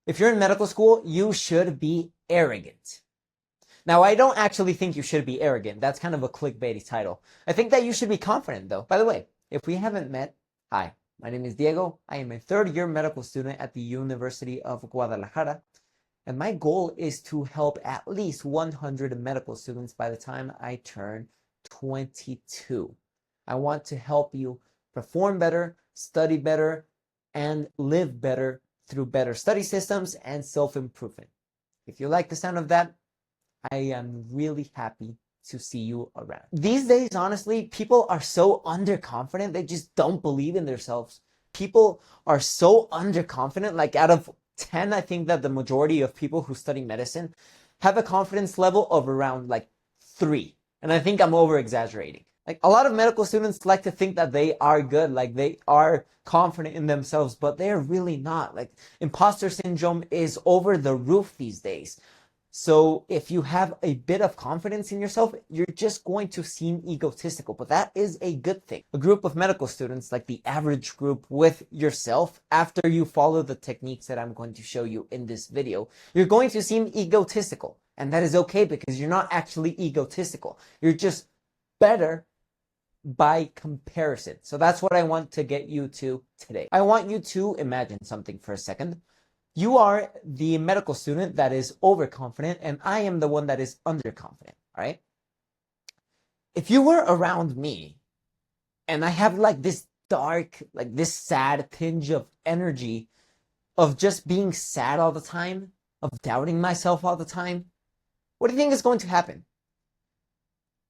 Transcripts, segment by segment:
If you're in medical school, you should be arrogant. Now, I don't actually think you should be arrogant. That's kind of a clickbaity title. I think that you should be confident, though. By the way, if we haven't met, hi, my name is Diego. I am a third-year medical student at the University of Guadalajara, and my goal is to help at least 100 medical students by the time I turn 22. I want to help you perform better, study better, and live better through better study systems and self-improvement. If you like the sound of that, I am really happy to see you around. These days, honestly, people are so underconfident, they just don't believe in themselves. People are so underconfident, like out of 10, I think that the majority of people who study medicine have a confidence level of around like 3. And I think I'm over-exaggerating. Like a lot of medical students like to think that they are good, like they are confident in themselves, but they're really not. Like imposter syndrome is over the roof these days. So if you have a bit of confidence in yourself, you're just going to seem egotistical, but that is a good thing. A group of medical students, like the average group with yourself, after you follow the techniques that I'm going to show you in this video, you're going to seem egotistical. And that is okay because you're not actually egotistical. You're just better by comparison. So that's what I want to get you to today. I want you to imagine something for a second. You are the medical student that is overconfident, and I am the one that is underconfident, all right? If you were around me, and I have like this dark, like this sad tinge of energy of just being sad all the time, of doubting myself all the time, what do you think is going to happen?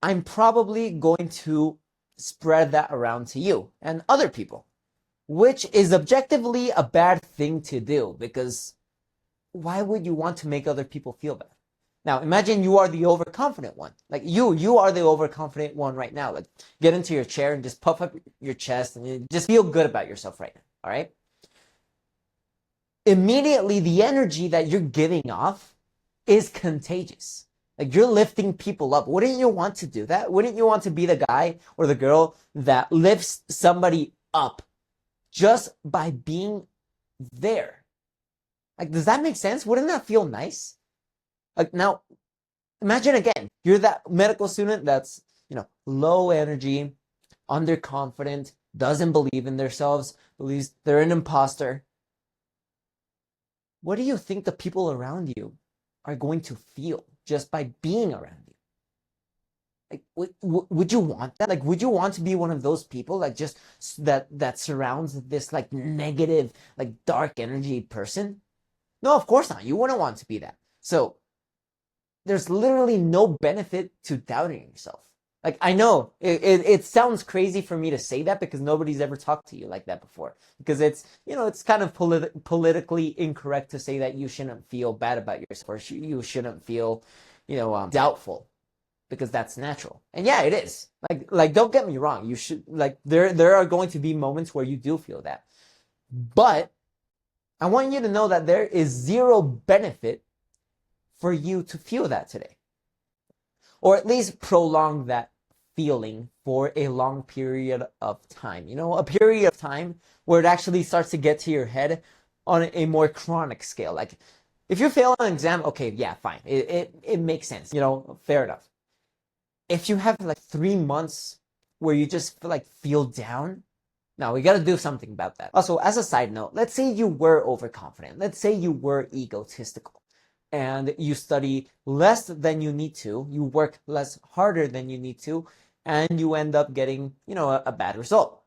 I'm probably going to spread that around to you and other people, which is objectively a bad thing to do because why would you want to make other people feel bad? Now, imagine you are the overconfident one. Like you are the overconfident one right now. Like get into your chair and just puff up your chest and you just feel good about yourself right now, all right? Immediately, the energy that you're giving off is contagious. Like you're lifting people up. Wouldn't you want to do that? Wouldn't you want to be the guy or the girl that lifts somebody up just by being there? Like, does that make sense? Wouldn't that feel nice? Like now, imagine again, you're that medical student that's, low energy, underconfident, doesn't believe in themselves, believes they're an imposter. What do you think the people around you are going to feel just by being around you? Like, would you want that? Like, would you want to be one of those people, like just that surrounds this like negative, like dark energy person? No, of course not. You wouldn't want to be that. So there's literally no benefit to doubting yourself. Like, I know it sounds crazy for me to say that because nobody's ever talked to you like that before. Because it's, it's kind of politically incorrect to say that you shouldn't feel bad about yourself or you shouldn't feel, doubtful, because that's natural. And yeah, it is. Like don't get me wrong. You should, like, there are going to be moments where you do feel that. But I want you to know that there is zero benefit for you to feel that today. Or at least prolong that feeling for a long period of time. A period of time where it actually starts to get to your head on a more chronic scale. Like, if you fail an exam, okay, yeah, fine. It makes sense. Fair enough. If you have like 3 months where you just feel down, now we got to do something about that. Also, as a side note, let's say you were overconfident. Let's say you were egotistical and you study less than you need to, you work less harder than you need to, and you end up getting, a bad result.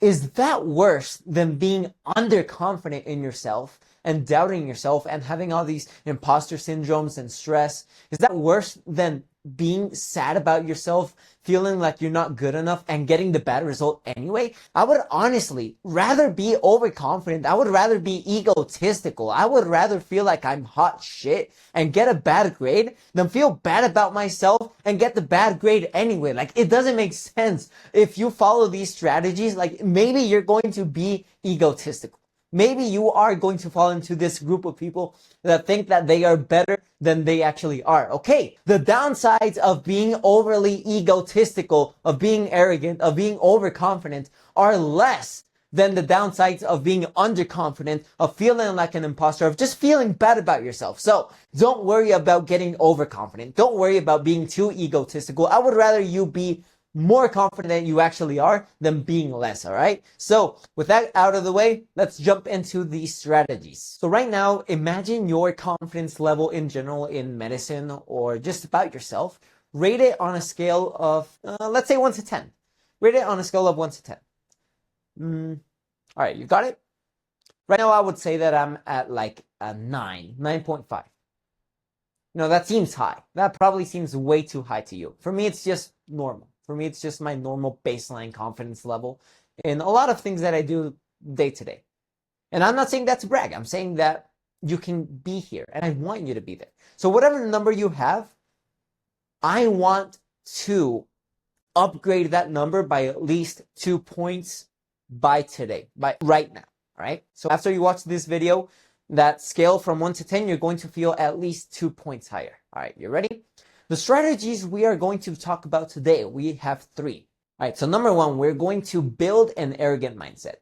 Is that worse than being underconfident in yourself and doubting yourself and having all these imposter syndromes and stress? Is that worse than being sad about yourself, feeling like you're not good enough and getting the bad result anyway? I would honestly rather be overconfident. I would rather be egotistical. I would rather feel like I'm hot shit and get a bad grade than feel bad about myself and get the bad grade anyway. Like, it doesn't make sense. If you follow these strategies, like, maybe you're going to be egotistical. Maybe you are going to fall into this group of people that think that they are better than they actually are. Okay, the downsides of being overly egotistical, of being arrogant, of being overconfident are less than the downsides of being underconfident, of feeling like an imposter, of just feeling bad about yourself. So don't worry about getting overconfident. Don't worry about being too egotistical. I would rather you be more confident than you actually are than being less, all right? So with that out of the way, let's jump into the strategies. So right now, imagine your confidence level in general in medicine or just about yourself. Rate it on a scale of, let's say 1 to 10. Rate it on a scale of 1 to 10. All right, you got it? Right now, I would say that I'm at like a 9.5. That seems high. That probably seems way too high to you. For me, it's just normal. For me, it's just my normal baseline confidence level in a lot of things that I do day to day. And I'm not saying that to brag. I'm saying that you can be here, and I want you to be there. So whatever number you have, I want to upgrade that number by at least 2 points by today, by right now, all right? So after you watch this video, that scale from 1 to 10, you're going to feel at least 2 points higher. All right, you ready? The strategies we are going to talk about today, we have 3. All right, so number 1, we're going to build an arrogant mindset.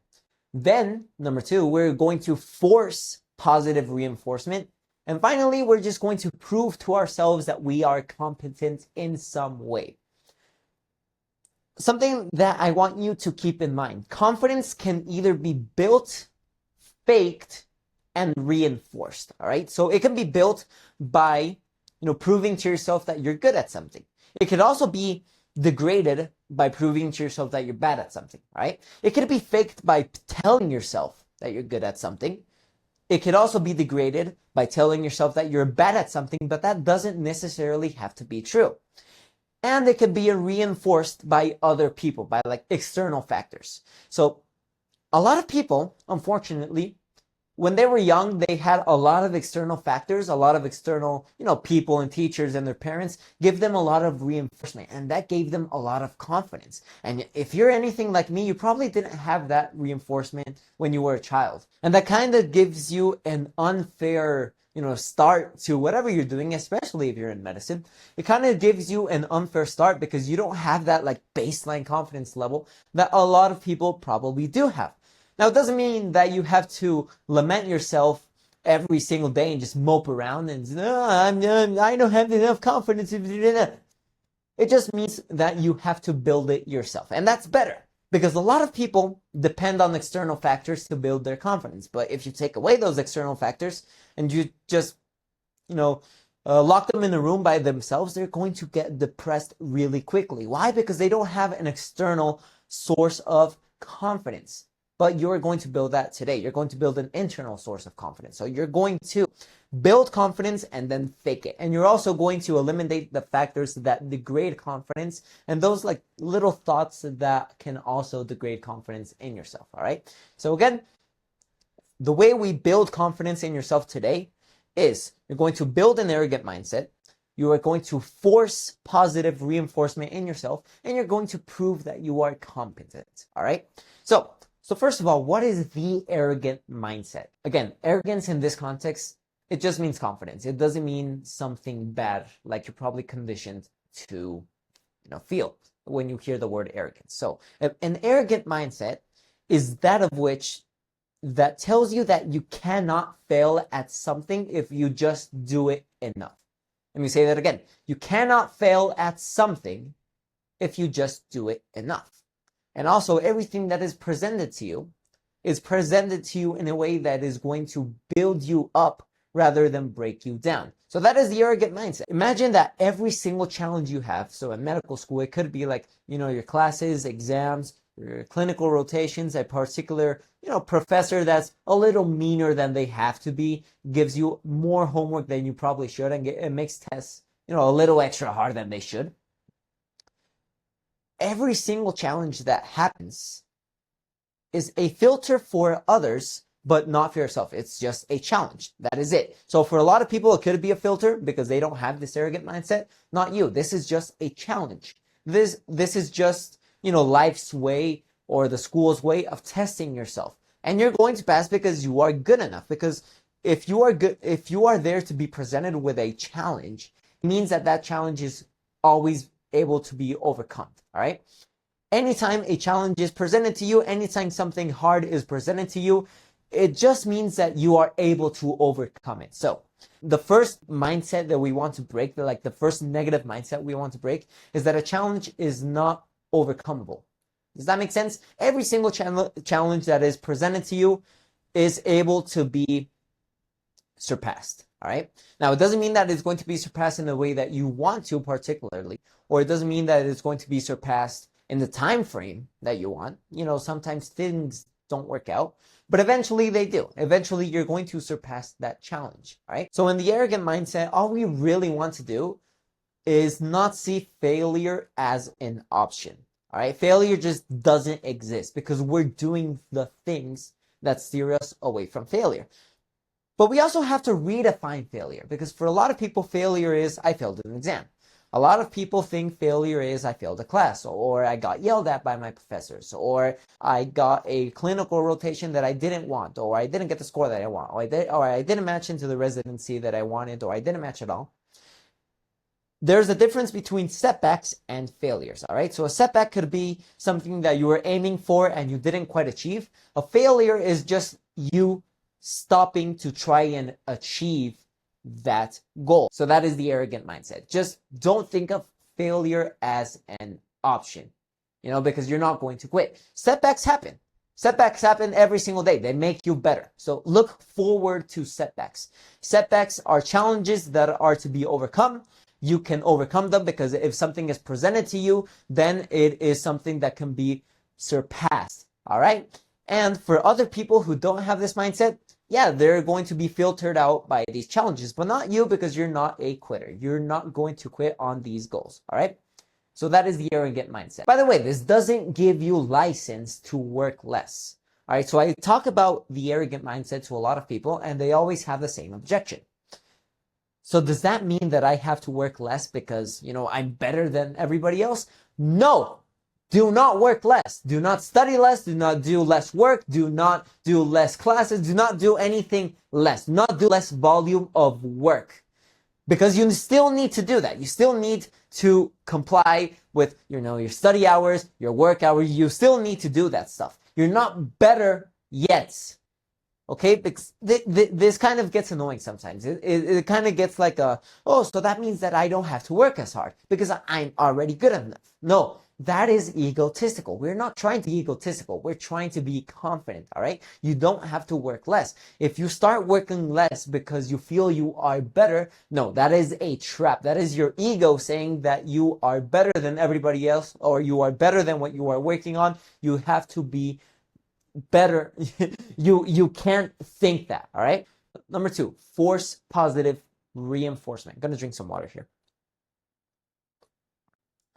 Then, number 2, we're going to force positive reinforcement. And finally, we're just going to prove to ourselves that we are competent in some way. Something that I want you to keep in mind. Confidence can either be built, faked, and reinforced, all right? So it can be built by, proving to yourself that you're good at something. It could also be degraded by proving to yourself that you're bad at something, all right? It could be faked by telling yourself that you're good at something. It could also be degraded by telling yourself that you're bad at something, but that doesn't necessarily have to be true. And it could be reinforced by other people, by like external factors. So a lot of people, unfortunately, when they were young, they had a lot of external factors, a lot of external, people and teachers and their parents give them a lot of reinforcement, and that gave them a lot of confidence. And if you're anything like me, you probably didn't have that reinforcement when you were a child. And that kind of gives you an unfair, start to whatever you're doing, especially if you're in medicine. It kind of gives you an unfair start because you don't have that like baseline confidence level that a lot of people probably do have. Now, it doesn't mean that you have to lament yourself every single day and just mope around and I don't have enough confidence. It just means that you have to build it yourself. And that's better because a lot of people depend on external factors to build their confidence. But if you take away those external factors and you just, lock them in a room by themselves, they're going to get depressed really quickly. Why? Because they don't have an external source of confidence. But you're going to build that today. You're going to build an internal source of confidence. So you're going to build confidence and then fake it. And you're also going to eliminate the factors that degrade confidence and those like little thoughts that can also degrade confidence in yourself. All right. So again, the way we build confidence in yourself today is you're going to build an arrogant mindset. You are going to force positive reinforcement in yourself, and you're going to prove that you are competent. All right. So first of all, what is the arrogant mindset? Again, arrogance in this context, it just means confidence. It doesn't mean something bad like you're probably conditioned to, feel when you hear the word arrogance. So an arrogant mindset is that of which that tells you that you cannot fail at something if you just do it enough. Let me say that again. You cannot fail at something if you just do it enough. And also, everything that is presented to you in a way that is going to build you up rather than break you down. So that is the arrogant mindset. Imagine that every single challenge you have, so in medical school, it could be like, your classes, exams, your clinical rotations, a particular, professor that's a little meaner than they have to be, gives you more homework than you probably should, and it makes tests, a little extra hard than they should. Every single challenge that happens is a filter for others, but not for yourself. It's just a challenge. That is it. So for a lot of people, it could be a filter because they don't have this arrogant mindset. Not you. This is just a challenge. This is just, life's way or the school's way of testing yourself. And you're going to pass because you are good enough. Because if you are there to be presented with a challenge, it means that challenge is always able to be overcome. All right. Anytime a challenge is presented to you, anytime something hard is presented to you, it just means that you are able to overcome it. So the first mindset that we want to break, the first negative mindset we want to break, is that a challenge is not overcomable. Does that make sense? Every single challenge that is presented to you is able to be surpassed. All right. Now, it doesn't mean that it's going to be surpassed in the way that you want to, particularly, or it doesn't mean that it's going to be surpassed in the time frame that you want. Sometimes things don't work out, but eventually they do. Eventually, you're going to surpass that challenge. All right. So in the arrogant mindset, all we really want to do is not see failure as an option. All right. Failure just doesn't exist because we're doing the things that steer us away from failure. But we also have to redefine failure, because for a lot of people, failure is I failed an exam. A lot of people think failure is I failed a class, or I got yelled at by my professors, or I got a clinical rotation that I didn't want, or I didn't get the score that I want, or I didn't match into the residency that I wanted, or I didn't match at all. There's a difference between setbacks and failures, all right? So a setback could be something that you were aiming for and you didn't quite achieve. A failure is just you stopping to try and achieve that goal. So that is the arrogant mindset. Just don't think of failure as an option, because you're not going to quit. Setbacks happen. Setbacks happen every single day. They make you better. So look forward to setbacks. Setbacks are challenges that are to be overcome. You can overcome them because if something is presented to you, then it is something that can be surpassed. All right. And for other people who don't have this mindset, yeah, they're going to be filtered out by these challenges, but not you, because you're not a quitter. You're not going to quit on these goals. All right. So that is the arrogant mindset. By the way, this doesn't give you license to work less. All right. So I talk about the arrogant mindset to a lot of people, and they always have the same objection. So does that mean that I have to work less because, I'm better than everybody else? No. Do not work less. Do not study less. Do not do less work. Do not do less classes. Do not do anything less. Do not do less volume of work. Because you still need to do that. You still need to comply with, your study hours, your work hours. You still need to do that stuff. You're not better yet. Okay, because this kind of gets annoying sometimes. It kind of gets like so that means that I don't have to work as hard because I'm already good enough. No, that is egotistical. We're not trying to be egotistical. We're trying to be confident, all right? You don't have to work less. If you start working less because you feel you are better, no, that is a trap. That is your ego saying that you are better than everybody else, or you are better than what you are working on. You have to be better. You can't think that. All right. Number 2, force positive reinforcement. I'm gonna drink some water here.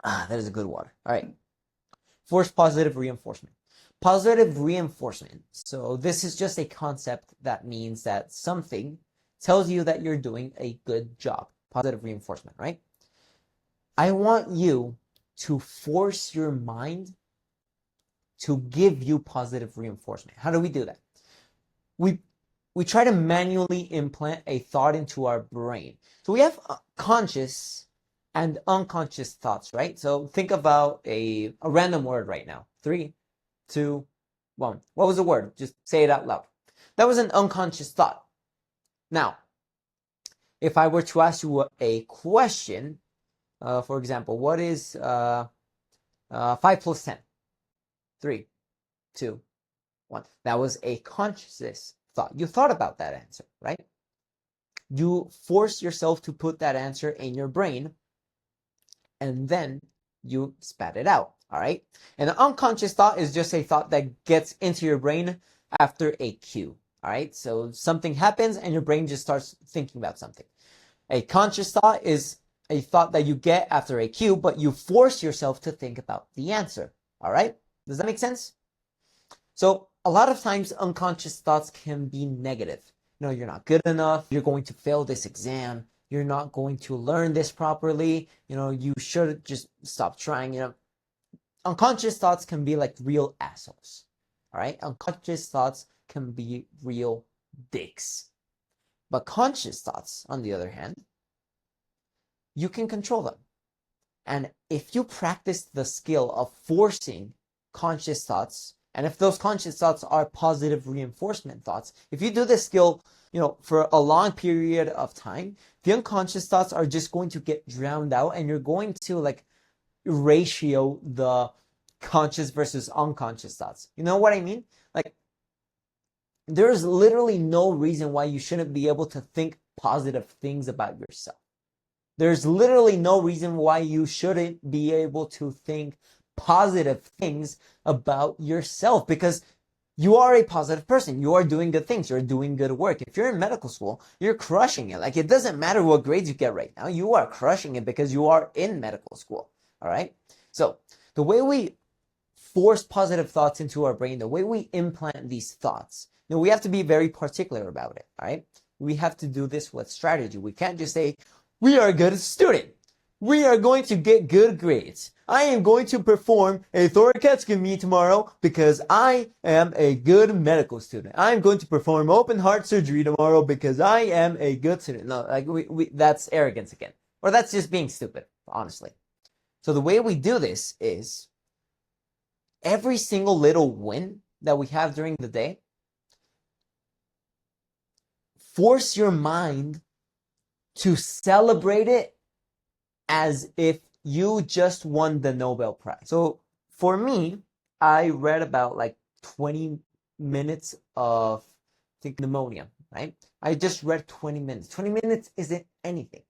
That is a good water. All right. Force positive reinforcement. Positive reinforcement. So this is just a concept that means that something tells you that you're doing a good job. Positive reinforcement, right? I want you to force your mind to give you positive reinforcement. How do we do that? We try to manually implant a thought into our brain. So we have conscious and unconscious thoughts, right? So think about a random word right now. 3, 2, 1. What was the word? Just say it out loud. That was an unconscious thought. Now, if I were to ask you a question, for example, what is 5 plus 10? 3, 2, 1. That was a conscious thought. You thought about that answer, right? You force yourself to put that answer in your brain, and then you spat it out, all right? And an unconscious thought is just a thought that gets into your brain after a cue, all right? So something happens and your brain just starts thinking about something. A conscious thought is a thought that you get after a cue, but you force yourself to think about the answer, all right? Does that make sense? So a lot of times unconscious thoughts can be negative. You're not good enough. You're going to fail this exam. You're not going to learn this properly. You should just stop trying. Unconscious thoughts can be like real assholes. All right. Unconscious thoughts can be real dicks. But conscious thoughts, on the other hand, you can control them. And if you practice the skill of forcing conscious thoughts, and if those conscious thoughts are positive reinforcement thoughts, if you do this skill, for a long period of time, the unconscious thoughts are just going to get drowned out, and you're going to like ratio the conscious versus unconscious thoughts. You know what I mean? Like, there's literally no reason why you shouldn't be able to think positive things about yourself. There's literally no reason why you shouldn't be able to think positive things about yourself, because you are a positive person. You are doing good things. You're doing good work. If you're in medical school, you're crushing it. Like, it doesn't matter what grades you get right now. You are crushing it because you are in medical school. All right? So the way we force positive thoughts into our brain, the way we implant these thoughts, we have to be very particular about it. All right? We have to do this with strategy. We can't just say, we are a good student. We are going to get good grades. I am going to perform a thoracoscopy tomorrow because I am a good medical student. I am going to perform open heart surgery tomorrow because I am a good student. No, like that's arrogance again. Or that's just being stupid, honestly. So the way we do this is every single little win that we have during the day, force your mind to celebrate it as if you just won the Nobel Prize. So for me, I read about like 20 minutes of, I think, pneumonia, right? I just read 20 minutes. 20 minutes isn't anything.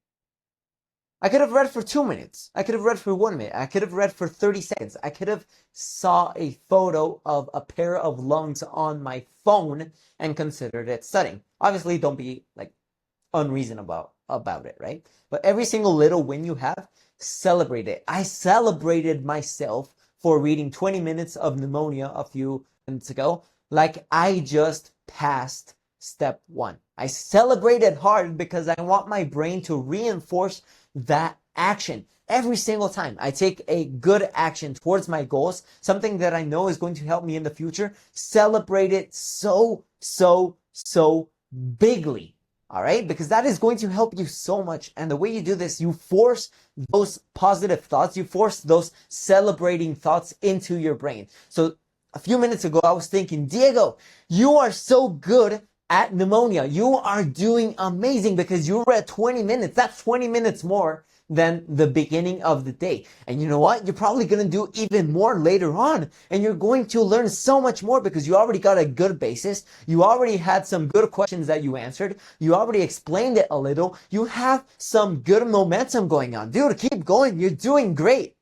I could have read for 2 minutes. I could have read for 1 minute. I could have read for 30 seconds. I could have saw a photo of a pair of lungs on my phone and considered it studying. Obviously, don't be like unreasonable about it, right? But every single little win you have, celebrate it. I celebrated myself for reading 20 minutes of pneumonia a few minutes ago, like I just passed step 1. I celebrated hard because I want my brain to reinforce that action. Every single time I take a good action towards my goals, something that I know is going to help me in the future, celebrate it so bigly. All right? Because that is going to help you so much. And the way you do this, you force those positive thoughts, you force those celebrating thoughts into your brain. So a few minutes ago, I was thinking, Diego, you are so good at pneumonia. You are doing amazing because you read 20 minutes. That's 20 minutes more than the beginning of the day. And you know what? You're probably going to do even more later on. And you're going to learn so much more because you already got a good basis. You already had some good questions that you answered. You already explained it a little. You have some good momentum going on. Dude, keep going. You're doing great.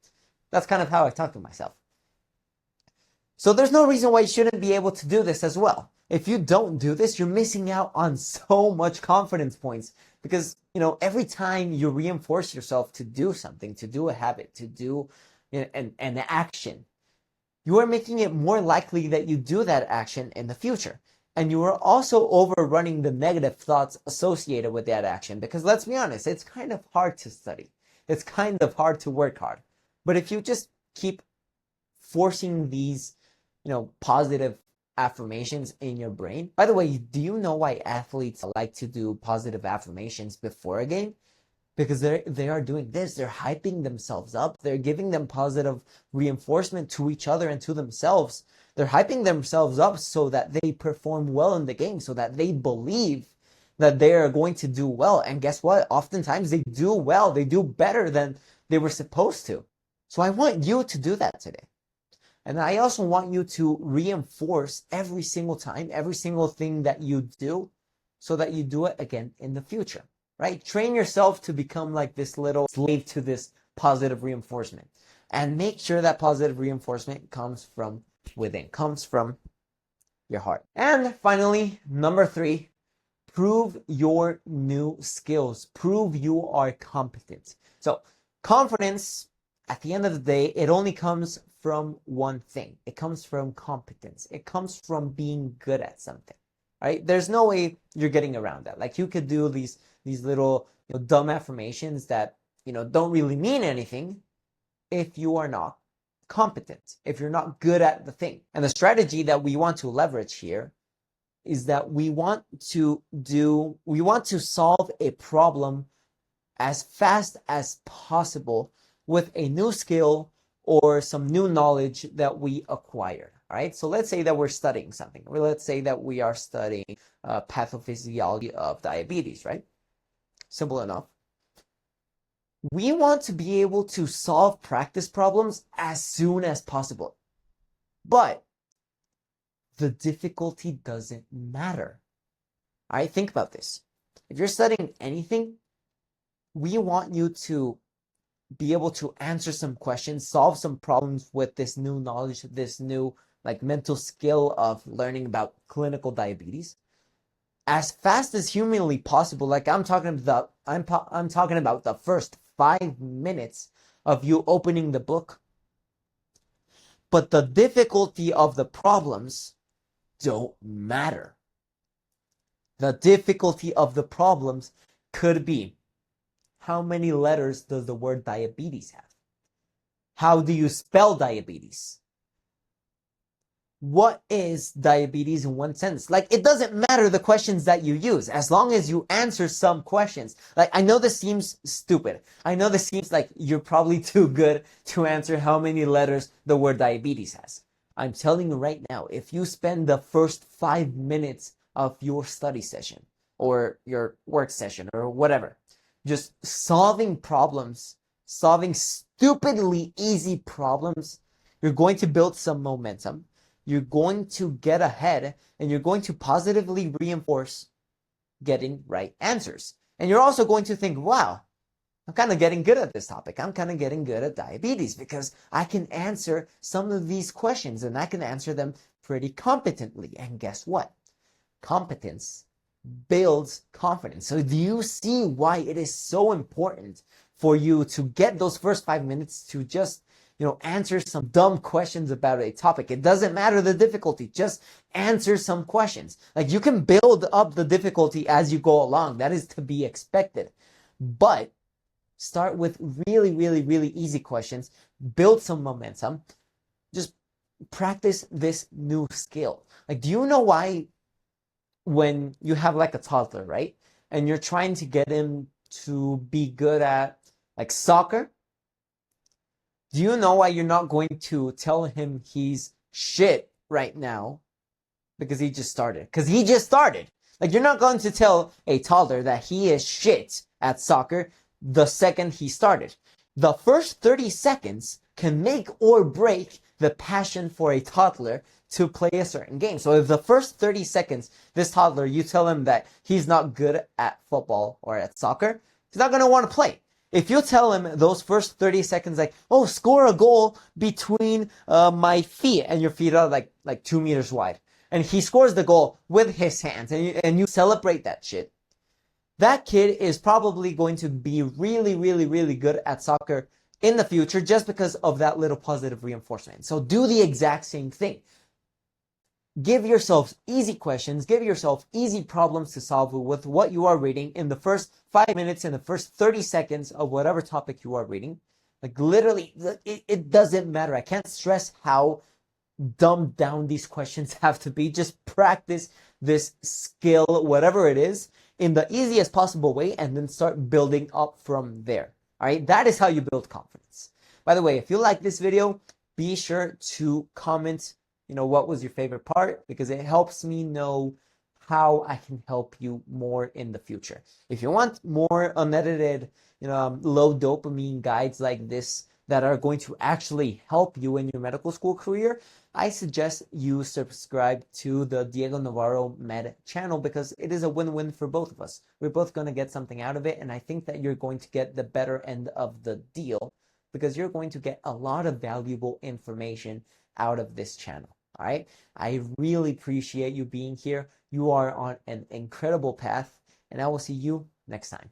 That's kind of how I talk to myself. So there's no reason why you shouldn't be able to do this as well. If you don't do this, you're missing out on so much confidence points because, every time you reinforce yourself to do something, to do a habit, to do an action, you are making it more likely that you do that action in the future. And you are also overrunning the negative thoughts associated with that action because let's be honest, it's kind of hard to study. It's kind of hard to work hard. But if you just keep forcing these, positive affirmations in your brain. By the way, do you know why athletes like to do positive affirmations before a game? Because they are doing this. They're hyping themselves up. They're giving them positive reinforcement to each other and to themselves. They're hyping themselves up so that they perform well in the game, so that they believe that they are going to do well. And guess what? Oftentimes they do well. They do better than they were supposed to. So I want you to do that today. And I also want you to reinforce every single time, every single thing that you do so that you do it again in the future, right? Train yourself to become like this little slave to this positive reinforcement and make sure that positive reinforcement comes from within, comes from your heart. And finally, number 3, prove your new skills. Prove you are competent. So confidence, at the end of the day, it only comes from one thing. It comes from competence. It comes from being good at something, right? There's no way you're getting around that. Like you could do these little dumb affirmations that don't really mean anything if you are not competent, if you're not good at the thing. And the strategy that we want to leverage here is that we want to solve a problem as fast as possible with a new skill or some new knowledge that we acquired. All right, so let's say that we're studying something, or let's say that we are studying pathophysiology of diabetes, right? Simple enough. We want to be able to solve practice problems as soon as possible, but the difficulty doesn't matter. All right, think about this. If you're studying anything, we want you to be able to answer some questions, solve some problems with this new knowledge, this new like mental skill of learning about clinical diabetes as fast as humanly possible. Like I'm talking about the first 5 minutes of you opening the book. But the difficulty of the problems don't matter. The difficulty of the problems could be, how many letters does the word diabetes have? How do you spell diabetes? What is diabetes in one sentence? Like, it doesn't matter the questions that you use, as long as you answer some questions. Like, I know this seems stupid. I know this seems like you're probably too good to answer how many letters the word diabetes has. I'm telling you right now, if you spend the first 5 minutes of your study session or your work session or whatever, just solving problems, solving stupidly easy problems, you're going to build some momentum. You're going to get ahead, and you're going to positively reinforce getting right answers. And you're also going to think, wow, I'm kind of getting good at this topic. I'm kind of getting good at diabetes because I can answer some of these questions and I can answer them pretty competently. And guess what? Competence builds confidence. So do you see why it is so important for you to get those first 5 minutes to just answer some dumb questions about a topic? It doesn't matter the difficulty. Just answer some questions. Like, you can build up the difficulty as you go along. That is to be expected. But start with really, really, really easy questions. Build some momentum. Just practice this new skill. Like, do you know why when you have like a toddler, right? And you're trying to get him to be good at like soccer, do you know why you're not going to tell him he's shit right now? Because he just started. Because he just started. Like, you're not going to tell a toddler that he is shit at soccer the second he started. The first 30 seconds can make or break the passion for a toddler to play a certain game. So if the first 30 seconds, this toddler, you tell him that he's not good at football or at soccer, he's not going to want to play. If you tell him those first 30 seconds, like, oh, score a goal between my feet, and your feet are like 2 meters wide, and he scores the goal with his hands, and you celebrate that shit, that kid is probably going to be really, really, really good at soccer in the future just because of that little positive reinforcement. So do the exact same thing. Give yourself easy questions, give yourself easy problems to solve with what you are reading in the first 5 minutes, in the first 30 seconds of whatever topic you are reading. Like, literally, it doesn't matter. I can't stress how dumbed down these questions have to be. Just practice this skill, whatever it is, in the easiest possible way, and then start building up from there. All right, that is how you build confidence. By the way, if you like this video, be sure to comment what was your favorite part, because it helps me know how I can help you more in the future. If you want more unedited, low dopamine guides like this that are going to actually help you in your medical school career, I suggest you subscribe to the Diego Navarro Med channel, because it is a win-win for both of us. We're both going to get something out of it, and I think that you're going to get the better end of the deal, because you're going to get a lot of valuable information out of this channel. All right. I really appreciate you being here. You are on an incredible path, and I will see you next time.